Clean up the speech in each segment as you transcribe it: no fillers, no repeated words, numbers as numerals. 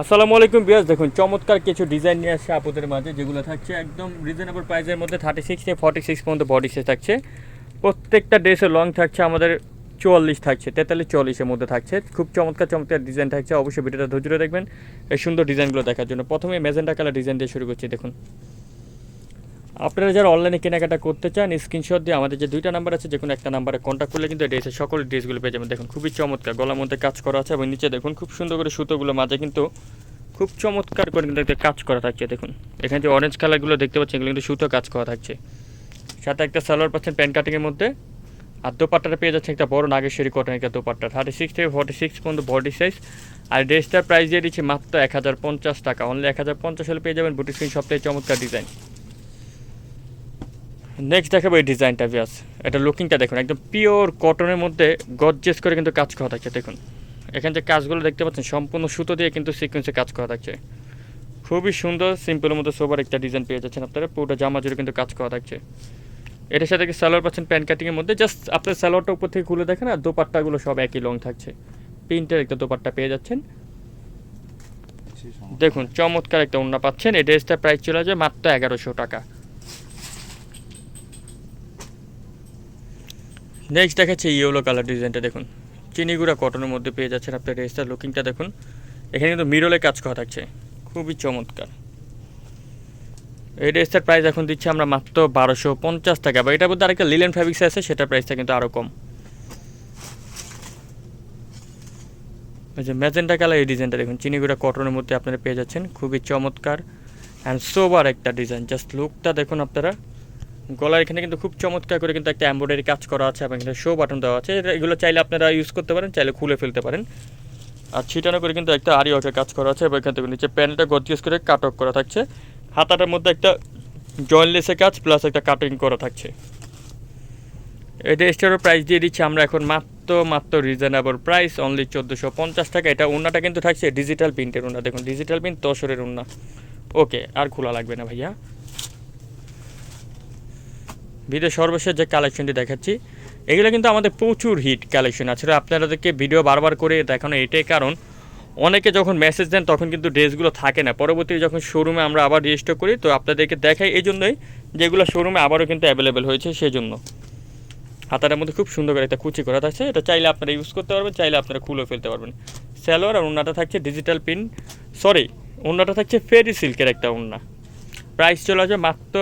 আসসালামু আলাইকুম বিয়াস, দেখুন চমৎকার কিছু ডিজাইন নিয়ে আসছে আপুদের মাঝে, যেগুলো থাকছে একদম রিজনেবল প্রাইসের মধ্যে। 36 থেকে 46 পর্যন্ত বডি সাইজ থাকছে। প্রত্যেকটা ড্রেসের লং থাকছে আমাদের 44 থাকছে, 43-44-এর মধ্যে থাকছে। খুব চমৎকার চমৎকার ডিজাইন থাকছে। অবশ্যই ভিডিওটা ধৈর্য ধরে দেখবেন এই সুন্দর ডিজাইনগুলো দেখার জন্য। প্রথমে ম্যাজেন্টা কালার ডিজাইন দিয়ে শুরু করছি। দেখুন, আপনারা যারা অনলাইনে কেনাকাটা করতে চান স্ক্রিনশট দিয়ে আমাদের যে দুইটা নাম্বার আছে, যে কোনো একটা নাম্বারে কন্ট্যাক্ট করলে কিন্তু ড্রেসের সকল ড্রেসগুলো পেয়ে যাবেন। দেখুন খুবই চমৎকার, গলার মধ্যে কাজ করা আছে এবং নিচে দেখুন খুব সুন্দর করে সুতোগুলো মাঝে কিন্তু খুব চমৎকার করে কিন্তু একটা কাজ করা থাকছে। দেখুন এখানে যে অরেঞ্জ কালারগুলো দেখতে পাচ্ছেন, এগুলো কিন্তু সুতো কাজ করা থাকছে। সাথে একটা সালোয়ার পাচ্ছেন প্যান্ট কাটিংয়ের মধ্যে। আর দোপাট্টাটা পেয়ে যাচ্ছে একটা বড় নাগেশ্বরী কটনের একটা দোপাট্টা, 36 থেকে 46 পর্যন্ত বডি সাইজ। আর ড্রেসটার প্রাইস দিয়ে দিচ্ছি মাত্র 1050 টাকা। অনলি 1050 হলে পেয়ে যাবেন বুটি স্ক্রিন সবথেকে চমৎকার ডিজাইন। নেক্সট দেখাবো এই ডিজাইনটা ভিউয়ার্স। এটা লুকিংটা দেখুন, একদম পিওর কটনের মধ্যে গর্জিয়াস করে কিন্তু কাজ করা থাকছে। দেখুন এখানে যে কাজগুলো দেখতে পাচ্ছেন সম্পূর্ণ সুতো দিয়ে কিন্তু সিকোয়েন্সে কাজ করা থাকছে। খুবই সুন্দর সিম্পলের মধ্যে সোবার একটা ডিজাইন পেয়ে যাচ্ছেন আপনারা। পুরোটা জামা জুড়ে কিন্তু কাজ করা থাকছে। এটার সাথে সালোয়ার পাচ্ছেন প্যান্ট কাটিংয়ের মধ্যে। জাস্ট আপনার সালোয়ারটা উপর থেকে খুলে দেখেন, আর দোপাট্টাগুলো সব একই লং থাকছে। প্রিন্টের একটা দোপাট্টা পেয়ে যাচ্ছেন। দেখুন চমৎকার একটা ওড়না পাচ্ছেন। এই ড্রেসটার প্রাইস চলে যায় মাত্র 1100 টাকা। নেক্সট দেখাচ্ছে ইয়েলো কালার ডিজাইনটা। দেখুন চিনিগুড়া কটনের মধ্যে পেয়ে যাচ্ছেন আপনার ড্রেসটার লুকিংটা দেখুন। এখানে কিন্তু মিরলে কাজ করা থাকছে, খুবই চমৎকার। এই ড্রেসটার প্রাইস এখন দিচ্ছি আমরা মাত্র 1250 টাকা। বা এটার মধ্যে আরেকটা লিলেন ফ্যাব্রিক্স আছে, সেটার প্রাইসটা কিন্তু আরও কম। এই যে ম্যাজেন্টা কালার এই ডিজাইনটা দেখুন, চিনিগুড়া কটনের মধ্যে আপনারা পেয়ে যাচ্ছেন। খুবই চমৎকার অ্যান্ড সোবার একটা ডিজাইন। জাস্ট লুকটা দেখুন আপনারা। গলার এখানে কিন্তু খুব চমৎকার করে কিন্তু একটা এমব্রয়ডারি কাজ করা আছে এবং এখানে শো বাটন দেওয়া আছে। এগুলো চাইলে আপনারা ইউজ করতে পারেন, চাইলে খুলে ফেলতে পারেন। আর ছিটানো করে কিন্তু একটা আরি ওয়ার্কের কাজ করা আছে এবং এখান থেকে নিচে প্যান্টটা গর্জিয়াস করে কাট অফ করা থাকছে। হাতাটার মধ্যে একটা জয়েন্টলেসের কাজ প্লাস একটা কাটিং করা থাকছে। এই ড্রেসটারও প্রাইস দিয়ে দিচ্ছি আমরা এখন মাত্র রিজনেবল প্রাইস অনলি 1450 টাকা। এটা ওড়নাটা কিন্তু থাকছে ডিজিটাল প্রিন্টের ওড়না। দেখুন ডিজিটাল প্রিন্ট তসরের ওড়না। ওকে, আর খোলা লাগবে না ভাইয়া। ভিডিও সর্বশেষ যে কালেকশনটি দেখাচ্ছি, এগুলো কিন্তু আমাদের প্রচুর হিট কালেকশন আছে। আপনাদেরকে ভিডিও বারবার করে দেখানো এটাই কারণ, অনেকে যখন মেসেজ দেন তখন কিন্তু ড্রেসগুলো থাকে না। পরবর্তীতে যখন শোরুমে আমরা আবার রেজিস্টার করি তো আপনাদেরকে দেখাই, এই জন্যই যেগুলো শোরুমে আবারও কিন্তু অ্যাভেলেবেল হয়েছে সেই জন্য। হাতাটার মধ্যে খুব সুন্দর করে একটা কুচি করা থাকছে। এটা চাইলে আপনারা ইউজ করতে পারবেন, চাইলে আপনারা খুলে ফেলতে পারবেন। সালোয়ার আর ওড়নাটা থাকছে ডিজিটাল প্রিন্ট, ওড়নাটা থাকছে ফেরি সিল্কের একটা ওড়না। প্রাইস চলে আসবে মাত্র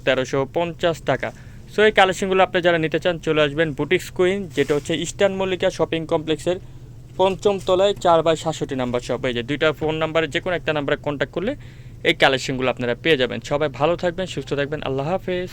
1350 টাকা। সো এই কালেকশনগুলো আপনি যারা নিতে চান চলে আসবেন বুটিক্স কুইন, যেটা হচ্ছে ইস্টার্ন মল্লিকা শপিং কমপ্লেক্সের 5ম তলায় 4/67 নাম্বার শপ। এই যে দুইটা ফোন নাম্বারে যে কোনো একটা নাম্বারে কন্ট্যাক্ট করলে এই কালেকশনগুলো আপনারা পেয়ে যাবেন। সবাই ভালো থাকবেন, সুস্থ থাকবেন। আল্লাহ হাফেজ।